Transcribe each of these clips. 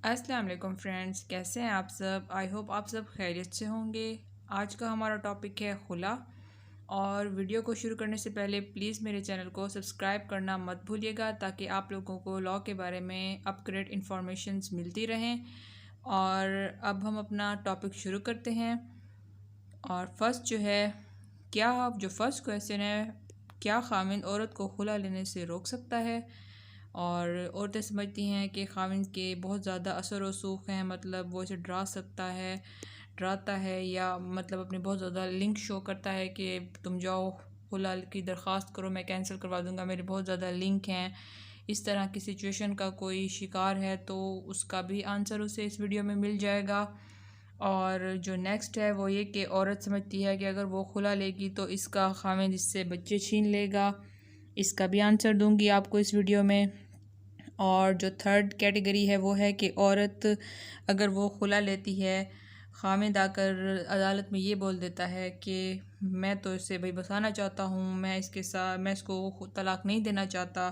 अस्सलाम वालेकुम फ्रेंड्स, कैसे हैं आप सब। आई होप आप सब खैरियत से होंगे। आज का हमारा टॉपिक है खुला। और वीडियो को शुरू करने से पहले प्लीज़ मेरे चैनल को सब्सक्राइब करना मत भूलिएगा ताकि आप लोगों को लॉ के बारे में अपग्रेड इंफॉर्मेशंस मिलती रहें। और अब हम अपना टॉपिक शुरू करते हैं। और फर्स्ट जो है, जो फर्स्ट क्वेश्चन है, क्या खामिंद औरत को खुला लेने से रोक सकता है। और औरतें समझती हैं कि खामिंद के बहुत ज़्यादा असर रसूख हैं, मतलब वो इसे डराता है या मतलब अपने बहुत ज़्यादा लिंक शो करता है कि तुम जाओ खुला की दरख्वास्त करो, मैं कैंसिल करवा दूँगा, मेरे बहुत ज़्यादा लिंक हैं। इस तरह की सिचुएशन का कोई शिकार है तो उसका भी आंसर उसे इस वीडियो में मिल जाएगा। और जो नेक्स्ट है वो ये कि औरत समझती है कि अगर वो खुला लेगी तो इसका खामिद इससे बच्चे छीन लेगा। इसका भी आंसर दूंगी आपको इस वीडियो में। और जो थर्ड कैटेगरी है वो है कि औरत अगर वो खुला लेती है, खामिद आकर अदालत में ये बोल देता है कि मैं तो इससे भाई बसाना चाहता हूँ, मैं इसको तलाक नहीं देना चाहता,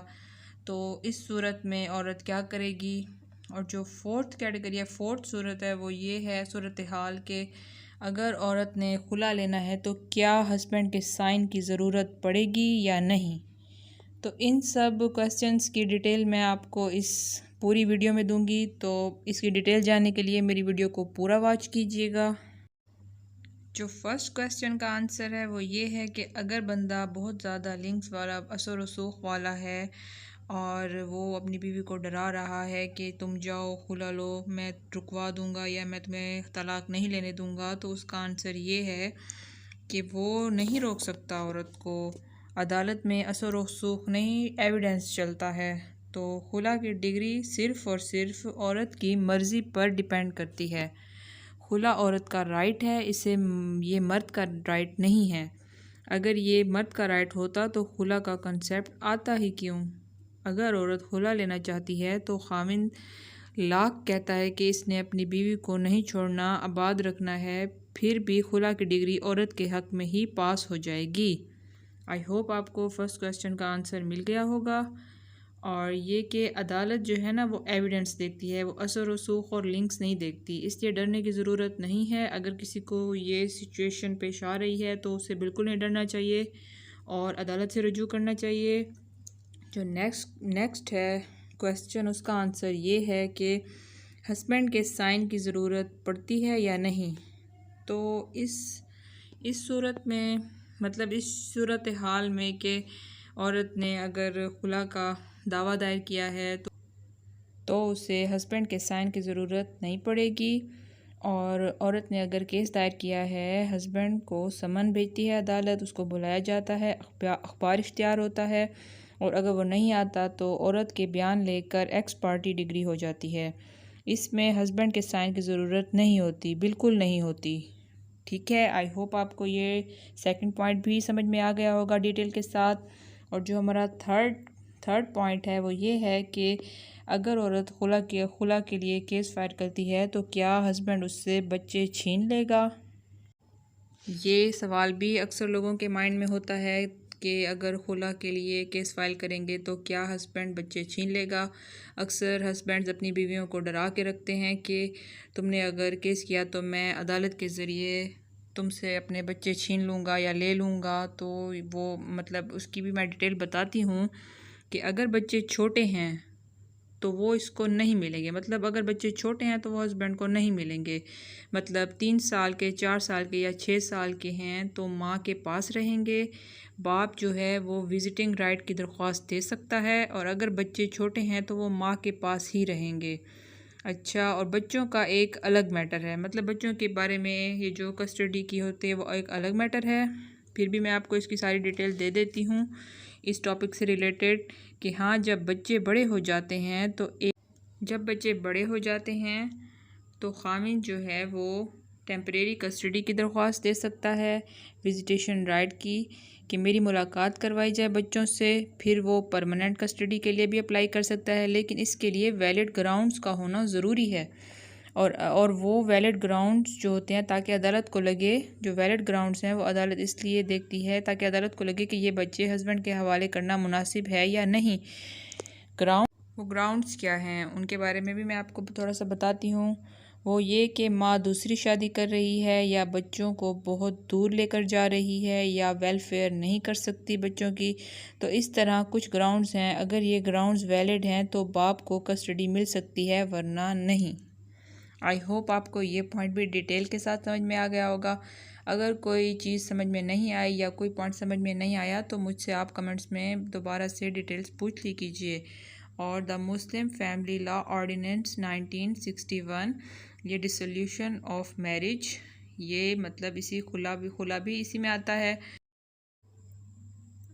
तो इस सूरत में औरत क्या करेगी। और जो फोर्थ कैटेगरी है, फोर्थ सूरत है, वो ये है सूरत हाल के अगर औरत ने खुला लेना है तो क्या हस्बैंड के साइन की ज़रूरत पड़ेगी या नहीं। तो इन सब क्वेश्चंस की डिटेल मैं आपको इस पूरी वीडियो में दूंगी, तो इसकी डिटेल जानने के लिए मेरी वीडियो को पूरा वॉच कीजिएगा। जो फर्स्ट क्वेश्चन का आंसर है वो ये है कि अगर बंदा बहुत ज़्यादा लिंक्स वाला, असर रसूख वाला है और वो अपनी बीवी को डरा रहा है कि तुम जाओ खुला लो, मैं रुकवा दूंगा या मैं तुम्हें तलाक नहीं लेने दूंगा, तो उसका आंसर ये है कि वो नहीं रोक सकता औरत को। अदालत में असर रसूख नहीं, एविडेंस चलता है। तो खुला की डिग्री सिर्फ़ और सिर्फ औरत की मर्ज़ी पर डिपेंड करती है। खुला औरत का राइट है, ये मर्द का राइट नहीं है। अगर ये मर्द का राइट होता तो खुला का कंसेप्ट आता ही क्यों। अगर औरत खुला लेना चाहती है तो खामिंद लाख कहता है कि इसने अपनी बीवी को नहीं छोड़ना, आबाद रखना है, फिर भी खुला की डिग्री औरत के हक़ में ही पास हो जाएगी। आई होप आपको फर्स्ट क्वेश्चन का आंसर मिल गया होगा। और ये कि अदालत जो है ना वो एविडेंस देखती है, वो असर रसूख और लिंक्स नहीं देखती, इसलिए डरने की ज़रूरत नहीं है। अगर किसी को ये सिचुएशन पेश आ रही है तो उसे बिल्कुल नहीं डरना चाहिए और अदालत से रजू करना चाहिए। जो नेक्स्ट है क्वेश्चन, उसका आंसर ये है कि हस्बैंड के साइन की ज़रूरत पड़ती है या नहीं। तो इस सूरत में, मतलब इस सूरत हाल में कि औरत ने अगर खुला का दावा दायर किया है तो उसे हस्बैंड के साइन की ज़रूरत नहीं पड़ेगी। और औरत ने अगर केस दायर किया है, हस्बैंड को समन भेजती है अदालत, उसको बुलाया जाता है, अखबार इख्तियार होता है, और अगर वो नहीं आता तो औरत के बयान लेकर एक्स पार्टी डिग्री हो जाती है। इसमें हस्बैंड के साइन की ज़रूरत नहीं होती, बिल्कुल नहीं होती। ठीक है, आई होप आपको ये सेकंड पॉइंट भी समझ में आ गया होगा डिटेल के साथ। और जो हमारा थर्ड पॉइंट है वो ये है कि अगर औरत खुला के लिए केस फाइल करती है तो क्या हस्बैंड उससे बच्चे छीन लेगा। ये सवाल भी अक्सर लोगों के माइंड में होता है कि अगर खुला के लिए केस फाइल करेंगे तो क्या हस्बैंड बच्चे छीन लेगा। अक्सर हस्बैंड्स अपनी बीवियों को डरा के रखते हैं कि तुमने अगर केस किया तो मैं अदालत के ज़रिए तुमसे अपने बच्चे छीन लूँगा या ले लूँगा। तो वो मतलब उसकी भी मैं डिटेल बताती हूँ कि अगर बच्चे छोटे हैं तो वो इसको नहीं मिलेंगे, मतलब अगर बच्चे छोटे हैं तो वो हस्बैंड को नहीं मिलेंगे। मतलब 3 साल के, 4 साल के या 6 साल के हैं तो माँ के पास रहेंगे। बाप जो है वो विजिटिंग राइट की दरख्वास्त दे सकता है, और अगर बच्चे छोटे हैं तो वो माँ के पास ही रहेंगे। अच्छा, और बच्चों का एक अलग मैटर है, मतलब बच्चों के बारे में ये जो कस्टडी की होती है वो एक अलग मैटर है। फिर भी मैं आपको इसकी सारी डिटेल दे देती हूँ इस टॉपिक से रिलेटेड कि हाँ, जब बच्चे बड़े हो जाते हैं तो खामिद जो है वो टेम्परेरी कस्टडी की दरख्वास्त दे सकता है, विजिटेशन राइट की कि मेरी मुलाकात करवाई जाए बच्चों से। फिर वो परमानेंट कस्टडी के लिए भी अप्लाई कर सकता है, लेकिन इसके लिए वैलिड ग्राउंड्स का होना ज़रूरी है। और वो वैलिड ग्राउंड्स जो होते हैं, ताकि अदालत को लगे, जो वैलिड ग्राउंड्स हैं वो अदालत इसलिए देखती है ताकि अदालत को लगे कि ये बच्चे हस्बैंड के हवाले करना मुनासिब है या नहीं। वो ग्राउंड्स क्या हैं उनके बारे में भी मैं आपको थोड़ा सा बताती हूँ। वो ये कि माँ दूसरी शादी कर रही है या बच्चों को बहुत दूर लेकर जा रही है या वेलफेयर नहीं कर सकती बच्चों की। तो इस तरह कुछ ग्राउंड्स हैं, अगर ये ग्राउंड्स वैलिड हैं तो बाप को कस्टडी मिल सकती है, वरना नहीं। आई होप आपको ये पॉइंट भी डिटेल के साथ समझ में आ गया होगा। अगर कोई चीज़ समझ में नहीं आई या कोई पॉइंट समझ में नहीं आया तो मुझसे आप कमेंट्स में दोबारा से डिटेल्स पूछ ली कीजिए। और the Muslim family law ordinance 1961, ये डिसोल्यूशन ऑफ मैरिज, ये मतलब इसी खुला भी इसी में आता है।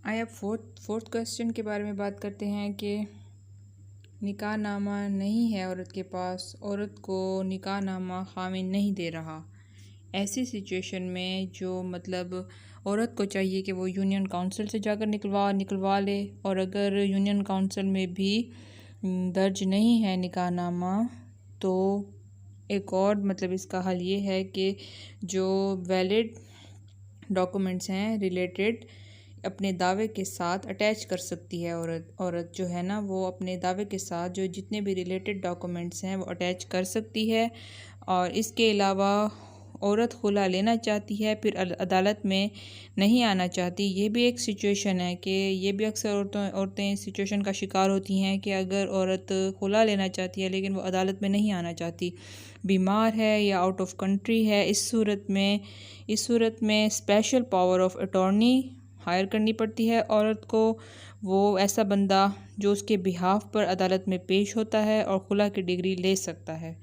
आइए अब फोर्थ क्वेश्चन के बारे में बात करते हैं कि निकाह नामा नहीं है औरत के पास, औरत को निकाह नामा खामिन नहीं दे रहा। ऐसी सिचुएशन में जो मतलब औरत को चाहिए कि वो यूनियन काउंसिल से जाकर निकलवा ले, और अगर यूनियन काउंसिल में भी दर्ज नहीं है निकाह नामा तो एक और मतलब इसका हल ये है कि जो वैलिड डॉक्यूमेंट्स हैं रिलेटेड अपने दावे के साथ अटैच कर सकती है। औरत जो है ना वो अपने दावे के साथ जो जितने भी रिलेटेड डॉक्यूमेंट्स हैं वो अटैच कर सकती है। और इसके अलावा औरत खुला लेना चाहती है फिर अदालत में नहीं आना चाहती, ये भी एक सिचुएशन है कि ये भी अक्सर औरतें इस सिचुएशन का शिकार होती हैं कि अगर औरत खुला लेना चाहती है लेकिन वो अदालत में नहीं आना चाहती, बीमार है या आउट ऑफ कंट्री है, इस सूरत में special power of attorney hire करनी पड़ती है औरत को। वो ऐसा बंदा जो उसके बिहाफ पर अदालत में पेश होता है और खुला की डिग्री ले सकता है।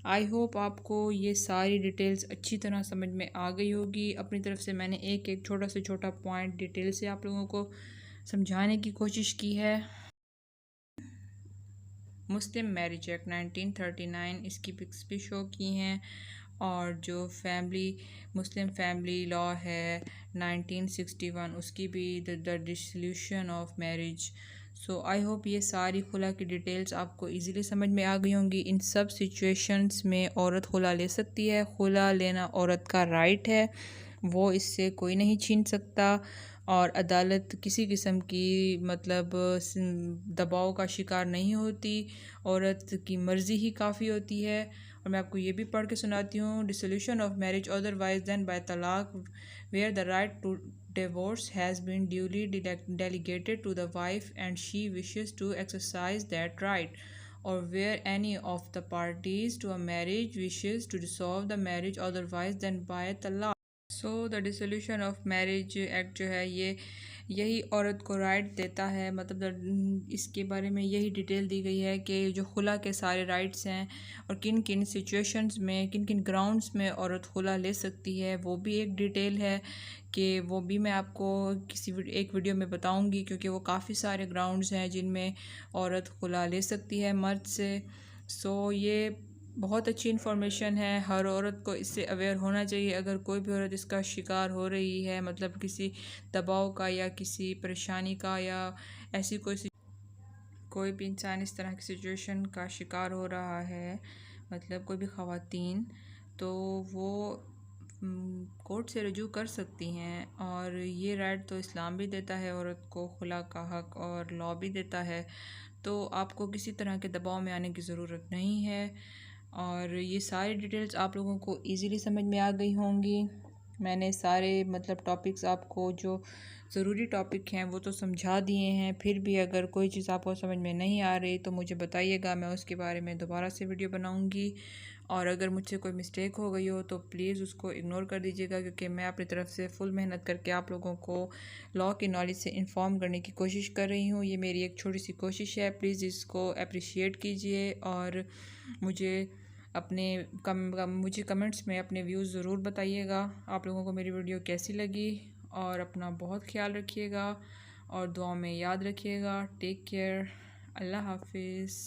आई होप आपको ये सारी डिटेल्स अच्छी तरह समझ में आ गई होगी। अपनी तरफ से मैंने एक छोटा से छोटा पॉइंट डिटेल से आप लोगों को समझाने की कोशिश की है। मुस्लिम मैरिज एक्ट 1939 इसकी पिक्स भी शो की हैं, और जो मुस्लिम फैमिली लॉ है 1961 उसकी भी the dissolution of marriage. So I hope ये सारी खुला की डिटेल्स आपको इजीली समझ में आ गई होंगी। इन सब सिचुएशंस में औरत खुला ले सकती है, खुला लेना औरत का राइट है, वो इससे कोई नहीं छीन सकता। और अदालत किसी किस्म की मतलब दबाव का शिकार नहीं होती, औरत की मर्ज़ी ही काफ़ी होती है। और मैं आपको ये भी पढ़ के सुनाती हूँ, dissolution of marriage otherwise than by talaq where the right to divorce has been duly delegated to the wife and she wishes to exercise that right, or where any of the parties to a marriage wishes to dissolve the marriage otherwise than by talaq। So the dissolution of marriage act जो है ये यही औरत को right देता है, मतलब इसके बारे में यही डिटेल दी गई है कि जो खुला के सारे राइट्स हैं और किन किन सिचुएशंस में किन किन ग्राउंड्स में औरत खुला ले सकती है, वो भी एक डिटेल है कि वो भी मैं आपको एक वीडियो में बताऊंगी, क्योंकि वो काफ़ी सारे ग्राउंड्स हैं जिनमें औरत खुला ले सकती है मर्द से। सो ये बहुत अच्छी इन्फॉर्मेशन है, हर औरत को इससे अवेयर होना चाहिए। अगर कोई भी औरत इसका शिकार हो रही है, मतलब किसी दबाव का या किसी परेशानी का या ऐसी कोई भी इंसान इस तरह की सिचुएशन का शिकार हो रहा है, मतलब कोई भी ख़वातीन, तो वो कोर्ट से रजू कर सकती हैं। और ये राइट तो इस्लाम भी देता है औरत को खुला का हक़, और लॉ भी देता है। तो आपको किसी तरह के दबाव में आने की ज़रूरत नहीं है। और ये सारी डिटेल्स आप लोगों को इजीली समझ में आ गई होंगी। मैंने सारे मतलब टॉपिक्स आपको जो ज़रूरी टॉपिक हैं वो तो समझा दिए हैं, फिर भी अगर कोई चीज़ आपको समझ में नहीं आ रही तो मुझे बताइएगा, मैं उसके बारे में दोबारा से वीडियो बनाऊंगी। और अगर मुझसे कोई मिस्टेक हो गई हो तो प्लीज़ उसको इग्नोर कर दीजिएगा, क्योंकि मैं अपनी तरफ से फुल मेहनत करके आप लोगों को लॉ की नॉलेज से इन्फॉर्म करने की कोशिश कर रही हूँ। ये मेरी एक छोटी सी कोशिश है, प्लीज़ इसको अप्रिशिएट कीजिए। और मुझे कमेंट्स में अपने व्यूज़ ज़रूर बताइएगा आप लोगों को मेरी वीडियो कैसी लगी। और अपना बहुत ख्याल रखिएगा और दुआ में याद रखिएगा। टेक केयर, अल्लाह हाफिज़।